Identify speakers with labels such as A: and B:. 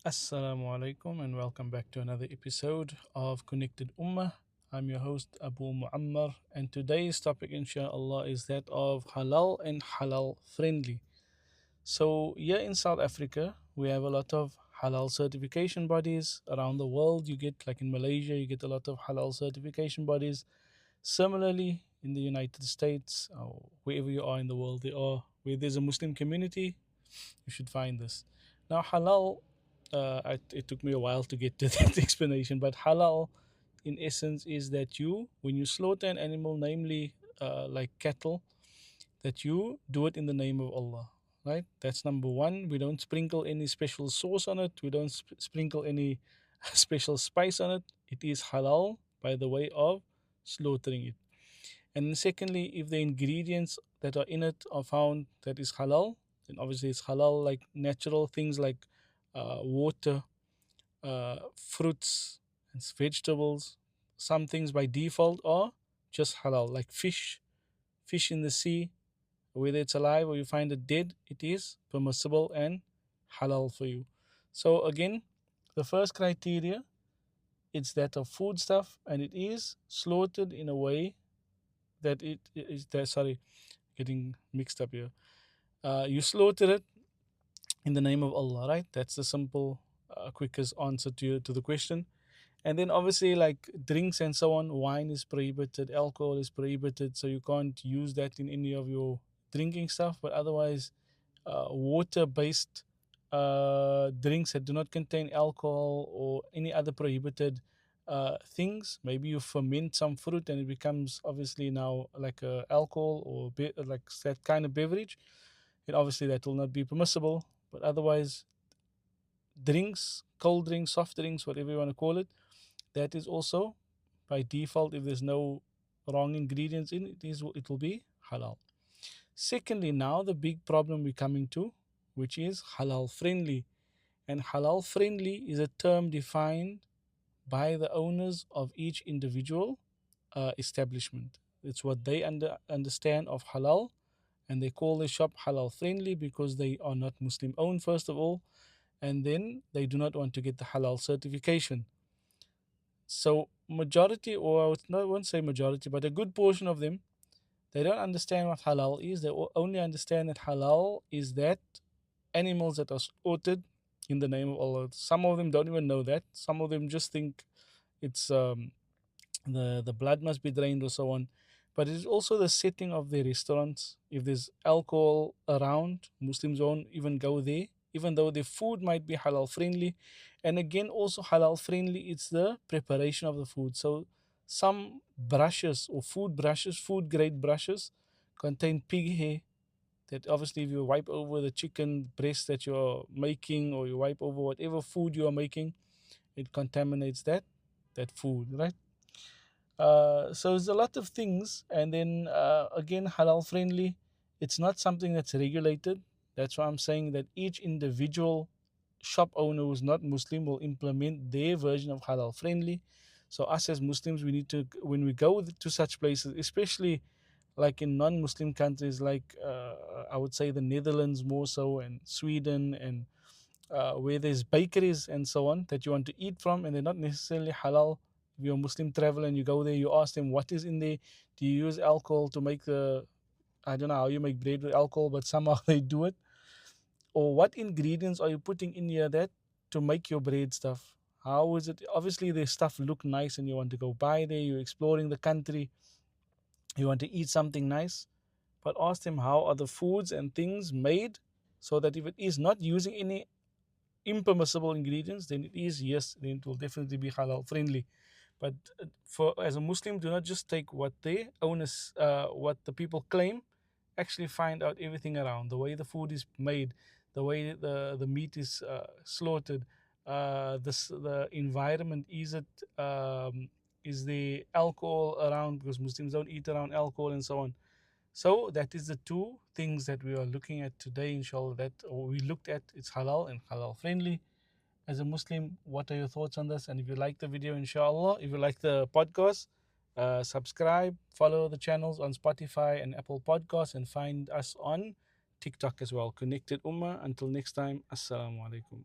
A: Assalamu alaikum and welcome back to another episode of Connected Ummah. I'm your host Abu Muammar, and today's topic inshallah is that of halal and halal friendly. So here in South Africa we have a lot of halal certification bodies around the world. You get, like in Malaysia, you get a lot of halal certification bodies. Similarly, in the United States or wherever you are in the world, where there's a Muslim community, you should find this. Now, halal, it took me a while to get to that explanation, but halal, in essence, is that when you slaughter an animal, namely like cattle, that you do it in the name of Allah, right? That's number one. We don't sprinkle any special sauce on it, we don't sprinkle any special spice on it. It is halal by the way of slaughtering it. And then secondly, if the ingredients that are in it are found that is halal, then obviously it's halal, like natural things like water, fruits, and vegetables. Some things by default are just halal, like fish in the sea, whether it's alive or you find it dead, it is permissible and halal for you. So again, the first criteria, it's that of food stuff, and it is slaughtered in a way that it is that, sorry, getting mixed up here. You slaughter it in the name of Allah, right? That's the simple, quickest answer to the question. And then obviously, like drinks and so on, wine is prohibited, alcohol is prohibited, so you can't use that in any of your drinking stuff. But otherwise, water-based drinks that do not contain alcohol or any other prohibited things. Maybe you ferment some fruit and it becomes obviously now like alcohol or like that kind of beverage. And obviously that will not be permissible. But otherwise, drinks, cold drinks, soft drinks, whatever you want to call it, that is also by default, if there's no wrong ingredients in it, it will be halal. Secondly, now the big problem we're coming to, which is halal friendly. And halal friendly is a term defined by the owners of each individual establishment. It's what they understand of halal, and they call the shop halal friendly because they are not Muslim owned, first of all, and then they do not want to get the halal certification. So, majority, or I won't say majority, but a good portion of them, they don't understand what halal is. They only understand that halal is that animals that are slaughtered in the name of Allah. Some of them don't even know that. Some of them just think it's the blood must be drained or so on. But it is also the setting of the restaurants. If there's alcohol around, Muslims won't even go there, even though the food might be halal friendly. And again, also halal friendly, it's the preparation of the food. So some brushes or food brushes, food grade brushes, contain pig hair. That obviously, if you wipe over the chicken breast that you're making, or you wipe over whatever food you are making, it contaminates that food, right? So there's a lot of things, and then again, halal friendly. It's not something that's regulated. That's why I'm saying that each individual shop owner who's not Muslim will implement their version of halal friendly. So us as Muslims, we need to, when we go to such places, especially like in non-Muslim countries, like I would say the Netherlands more so, and Sweden, and where there's bakeries and so on that you want to eat from, and they're not necessarily halal. If you're a Muslim traveler and you go there, you ask them what is in there. Do you use alcohol to make the? I don't know how you make bread with alcohol, but somehow they do it. Or what ingredients are you putting in here that to make your bread stuff? How is it? Obviously, their stuff look nice, and you want to go buy there. You're exploring the country. You want to eat something nice, but ask them how are the foods and things made, so that if it is not using any impermissible ingredients, then it is, yes, then it will definitely be halal friendly. But for as a Muslim, do not just take what they owners, what the people claim. Actually, find out everything around the way the food is made, the way the meat is slaughtered, the environment. Is the alcohol around, because Muslims don't eat around alcohol and so on. So that is the two things that we are looking at today, inshallah. That we looked at, it's halal and halal friendly. As a Muslim, what are your thoughts on this? And if you like the video, inshallah, if you like the podcast, subscribe, follow the channels on Spotify and Apple Podcasts, and find us on TikTok as well. Connected Ummah. Until next time, Assalamu alaikum.